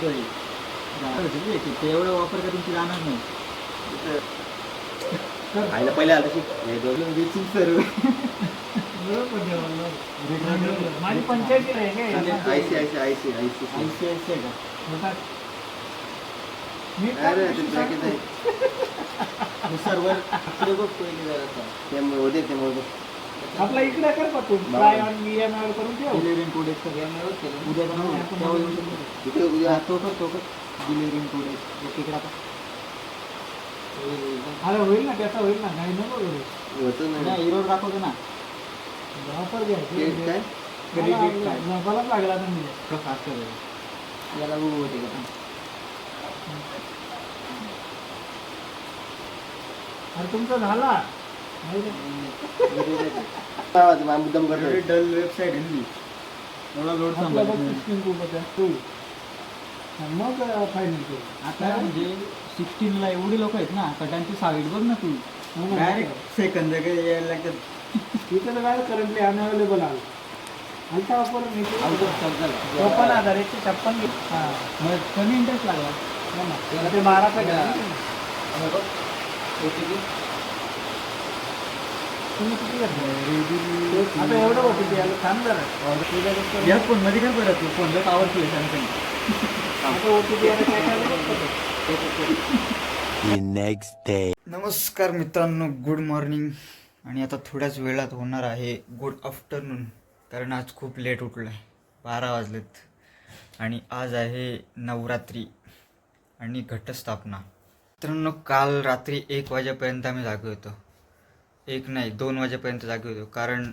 बघतोय ते एवढं वापर का तुमची जाणार नाही. आईला पहिले आलं रिचिंग सर्व माझी 85 आहे काय ICICI का मी सर्वर इकडे बघ पहिले जरा आपला इकडे कर पाठवून ट्राय ऑन EMI करून ठेव. डिलिव्हरी टू डेज उद्या तो डिलिव्हरी टू डेज तिकडे आता अरे होईल ना त्याचा होईल ना नाही नको करू. हिरो दाखवतो ना वापर घ्यायची क्रेडिट कार्ड बलाच लागला ना मी फास्ट करायचं याला होते का अरे तुमचा झाला मुद्दाम करतो. डल वेबसाईट आहे एवढा लोड आपला बघ सांभाळतो 16 खूपच आहे तू मग फायनल करू. आता म्हणजे 16 ला एवढे लोक आहेत ना कटांची साईड बघ ना तू डायरेक्ट सेकंद यायला लागतात. तिथं काय करंटली अनअवेलेबल आहे आलता वापर नाही तो पण 156 घे. हां मग कमी इंटरेस्ट लागला हो ना त्याला ते 12 चा घ्या तुम्ही किती घेतलं आता एवढं होतं ते याला थांब जरा या फोन मध्ये काय परत तू फोनला पॉवरफुल आहे सॅमसंग. आता OTP याला काय काय नेक्स्ट डे. नमस्कार मित्रांनो, गुड मॉर्निंग. आणि आता थोड्याच वेळात होणार आहे गुड आफ्टरनून, कारण आज खूप लेट उठलो आहे. 12 वाजलेत आणि आज आहे नवरात्री आणि घटस्थापना. मित्रांनो, काल रात्री 1 वाजेपर्यंत आम्ही जागे होतो. 1 नाही 2 वाजेपर्यंत जागे होतो, कारण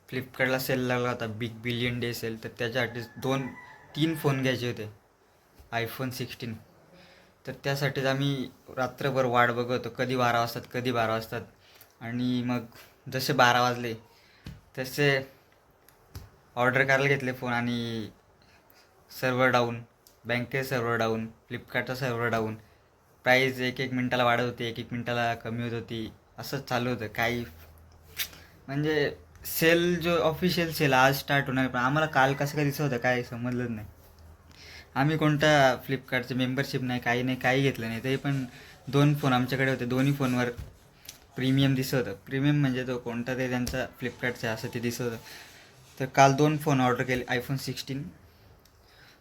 फ्लिपकार्टला सेल लागला होता, बिग बिलियन डे सेल. तर त्याच्यासाठी 2-3 फोन घ्यायचे होते, iPhone 16. तर त्यासाठीच आम्ही रात्रभर वाट बघत होतो, कधी 12 वाजतात. आणि मग जसे 12 वाजले तसे ऑर्डर करायला घेतले फोन, आणि सर्व्हर डाऊन, बँकेचं सर्व्हर डाऊन, फ्लिपकार्टचं सर्व्हर डाऊन, प्राईस 1-1 मिनटाला वाढत होती, 1-1 मिनटाला कमी होत होती. असंच चालू होतं. काही म्हणजे सेल जो ऑफिशियल सेल आज स्टार्ट होणार, पण आम्हाला काल कसं काय दिसत होतं काय समजलंच नाही. आम्ही कोणता फ्लिपकार्टचे मेंबरशिप नाही, काही घेतलं नाही, तरी पण 2 फोन आमच्याकडे होते. दोन्ही फोनवर प्रीमियम दिसत होतं. प्रीमियम म्हणजे तो कोणता ते त्यांचा फ्लिपकार्टचा असं ते दिसत होतं. तर काल 2 फोन ऑर्डर केले, iPhone 16,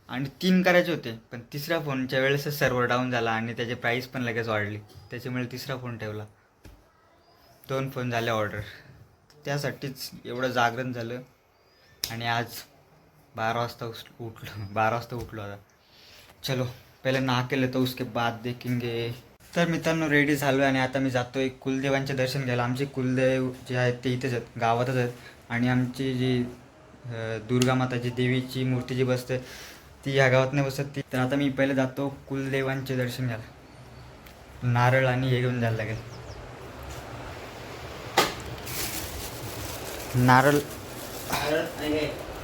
आणि 3 करायचे होते. पण तिसऱ्या फोनच्या वेळेसच सर्व्हर डाऊन झाला आणि त्याची प्राईस पण लगेच वाढली, त्याच्यामुळे तिसरा फोन ठेवला. 2 फोन झाले ऑर्डर. त्यासाठीच एवढं जागरण झालं. आणि आज 12 वाजता उठलो आता. चलो पहिले नहा केलं तर उसके बाद देखेंगे. तर मित्रांनो, रेडी झालो आणि आता मी जातो एक कुलदेवांचे दर्शन घ्यायला. आमचे कुलदेव जे आहेत ते इथेच आहेत, गावातच आहेत. आणि आमची जी दुर्गा माताची देवीची मूर्ती जी बसते ती ह्या गावात नाही बसत ती. तर आता मी पहिले जातो कुलदेवांचे दर्शन घ्यायला. नारळ आणि हे घेऊन जायला लागेल.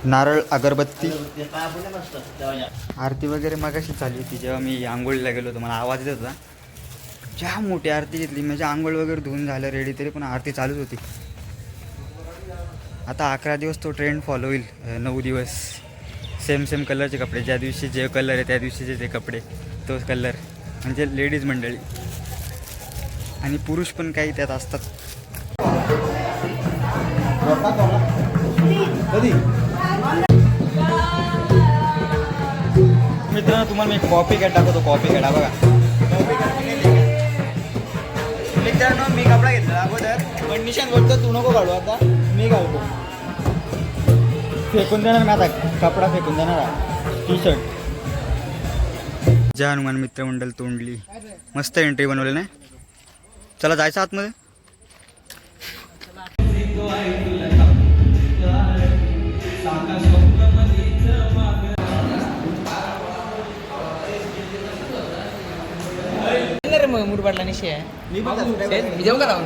नारळ, अगरबत्ती, आरती वगैरे मगाशी चालली होती. जेव्हा मी आंघोळीला गेलो होतो मला आवाज येत होता. ज्या मोठी आरती घेतली, म्हणजे आंघोळ वगैरे धुवून झालं रेडी, तरी पण आरती चालूच होती. आता 11 दिवस तो ट्रेंड फॉलो होईल. 9 दिवस सेम कलरचे कपडे, ज्या दिवशी जे कलर आहे त्या दिवशीचे ते कपडे, तोच कलर, म्हणजे लेडीज मंडळी आणि पुरुष पण काही त्यात असतात. मित्रांनो, तुम्हाला मी कॉपी कॅट दाखवतो. कॉपी कॅट बघा मित्रांनो, मी कपडा घेतला अगोदर, पण निशान बोलतो तू नको काढू, आता मी घालतो. फेकून देणार मी आता, कपडा फेकून देणार. टी-शर्ट. जय हनुमान मित्रमंडळ तोंडली. मस्त एंट्री बनवली नाही. चला जायचं आतमध्ये. मुरबाडला निश्चय आहे. मी जाऊ का राहून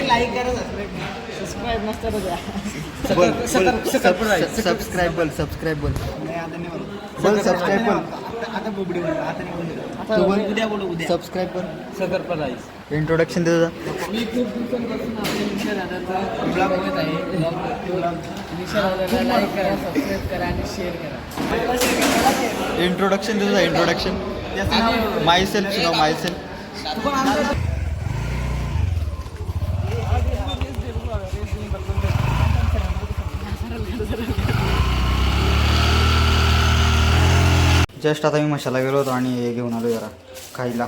लाईक करा, सबस्क्राईब नसतं सबस्क्राईब बोल. आता बोबडी म्हणलं आता निघून गेलो. उद्या बोलू उद्या. सबस्क्राईब कर. सकरपला इंट्रोडक्शन दे तुझं. मी खूप दिवसांपासून आपल्या निशा दादाचा ब्लॉग बघत आहे. निशा दादाला लाईक करा, सबस्क्राईब करा आणि शेअर करा. इंट्रोडक्शन दे तुझं. इंट्रोडक्शन माय सेल्फ सुनाव. माय सेल्फ. जस्ट आता मी मशाला गेलो होतो आणि हे घेऊन आलो जरा खायला,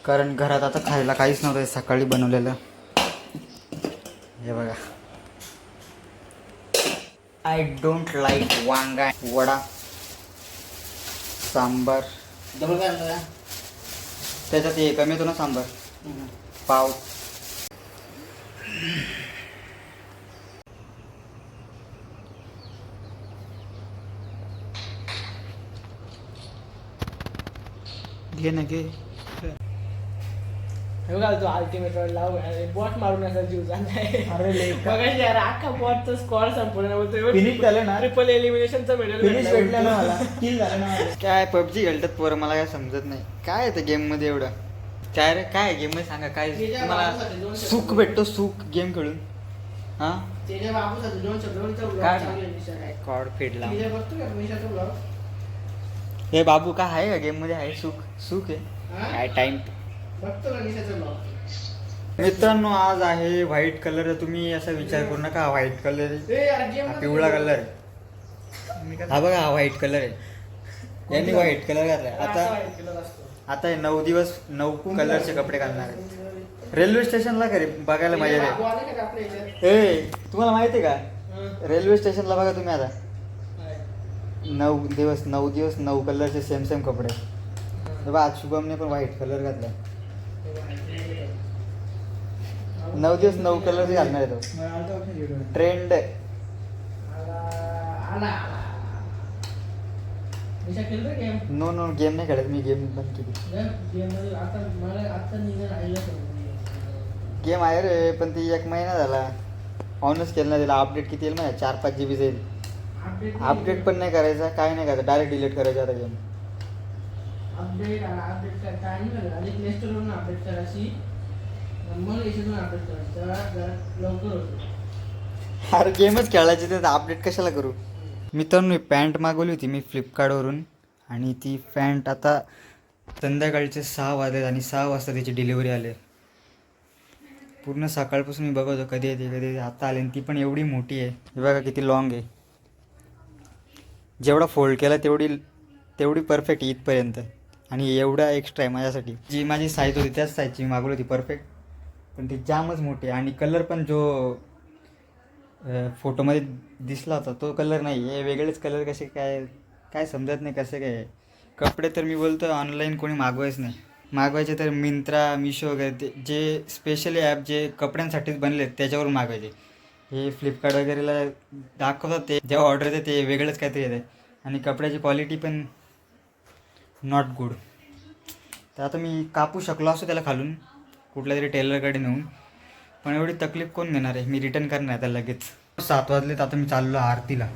कारण घरात आता खायला काहीच नव्हतं. सकाळी बनवलेलं हे बघा. आय डोंट लाईक वांगा. वडा, सांबार, डबल काय आणलं का? त्याच्यात हे कमी येतो ना सांबार, पाव. घे ना घे. हे बघा तो अल्टिमेट लाव बॉट मारून असा जीव झालाय. अरे बघा यार अख्खा बॉटचा स्कॉर संपूर्ण बोलतोय. फिनिश झालं ना. ट्रिपल एलिमिनेशनचा मेडल फिनिश भेटलं ना मला. किल झालं ना मला. काय पबजी खेळतात पोरं, मला काय समजत नाही. काय येतं गेम मध्ये एवढं. काय रे काय गेम मध्ये सांगा. काय तुम्हाला सुख भेटतो, सुख गेम खेळून. हा त्याच्या बाबूसाठी 2 शब्दांचा ब्लॉग काय? चालू आहे निशा. कॉर्ड फेडला. काय बघतो का निशाचा ब्लॉग? हे बाबू काय आहे का गेम मध्ये. आहे सुख. सुख आहे काय टाइम. बघतो का निशाचा ब्लॉग? मित्रांनो आज आहे व्हाईट कलर. तुम्ही असा विचार करू नका व्हाईट कलर हा पिवळा कलर आहे. हा बघा हा व्हाईट कलर आहे. यांनी व्हाईट कलर घातलाय. आता हे 9 दिवस 9 कलरचे कपडे घालणार आहेत. रेल्वे स्टेशनला खरे बघायला मजा येईल. ए तुम्हाला माहिती आहे का रेल्वे स्टेशनला बघा तुम्ही आता 9 दिवस 9 कलरचे सेम सेम कपडे. बघा आज शुभमने पण व्हाईट कलर घातलाय. 9 दिवस 9 कलरचे घालणार आहे तो. ट्रेंड. निशा खेळतो गेम? नो नो गेम नाही खेळत मी. गेम बंद केली. गेम मध्ये आता मला आता निघाल राहिलं. गेम आहे रे पण ती 1 महिना झाला ऑनच केलं ना. तिला अपडेट किती येईल माहिती 4-5 GB जाईल. अपडेट पण नाही करायचा, काय नाही करायचं, डायरेक्ट डिलीट करायचं आता गेम. अपडेट काय नाही करायचं. आधी प्ले स्टोरवरून अपडेट करायची, मग याच्यातून अपडेट करायचं. जरा लवकर होतो. अरे गेमच खेळायची तर अपडेट कशाला करू. मित्रांनो मी पॅन्ट मागवली होती मी फ्लिपकार्टवरून आणि ती पॅन्ट आता संध्याकाळचे 6 वाजले आणि 6 वाजता त्याची डिलिव्हरी आली. पूर्ण सकाळपासून मी बघत होतो कधी येते आता आले. आणि ती पण एवढी मोठी आहे. हे बघा किती लॉंग आहे. जेवढा फोल्ड केला तेवढी परफेक्ट इथपर्यंत. आणि एवढा एक्स्ट्रा आहे माझ्यासाठी. जी माझी साईज होती त्याच साईजची मी मागवली होती परफेक्ट, पण ती जामच मोठी आहे. आणि कलर पण जो फोटोमध्ये दिसला होता तो कलर नाही. हे वेगळेच कलर कसे काय समजत नाही कसे काय. कपडे तर मी बोलतो ऑनलाईन कोणी मागवायच नाही. मागवायचे तर मिंत्रा, मिशो वगैरे ते जे स्पेशली ॲप जे कपड्यांसाठीच बनले त्याच्यावरून मागवायचे. हे फ्लिपकार्ट वगैरेला दाखवतात ते जेव्हा ऑर्डर येते ते वेगळंच काहीतरी येते. आणि कपड्याची क्वालिटी पण नॉट गुड. तर आता मी कापू शकलो असतो त्याला खालून कुठल्या तरी टेलरकडे नेऊन, पण एवढी तकलीफ कोण घेणार आहे. मी रिटर्न करणार आता लगेच. 7 वाजलेत आता मी चाललो आरतीला.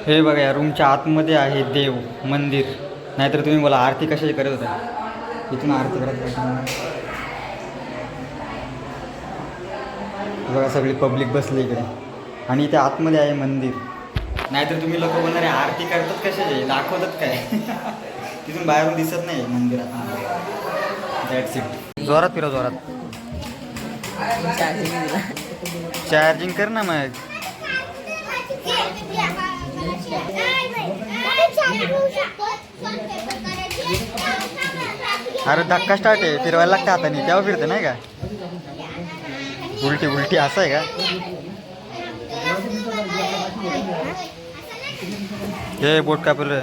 हे बघा या रूमच्या आतमध्ये आहे देव मंदिर. नाहीतर तुम्ही मला आरती कशाची करत होता. इथून आरती करत बघा सगळी पब्लिक बसली इकडे. आणि इथे आतमध्ये आहे मंदिर. नाहीतर तुम्ही लोक बोलणारे आरती करतात कशाचे, दाखवतात काय. तिथून बाहेरून दिसत नाही मंदिरात. That's it. जोरात फिरा जोरात. चार्जिंग कर ना मग. अरे धक्का स्टार्ट आहे, फिरवायला लागतं हाताने तेव्हा फिरते नाही का. उलटी असं आहे का. हे बोट कापलं.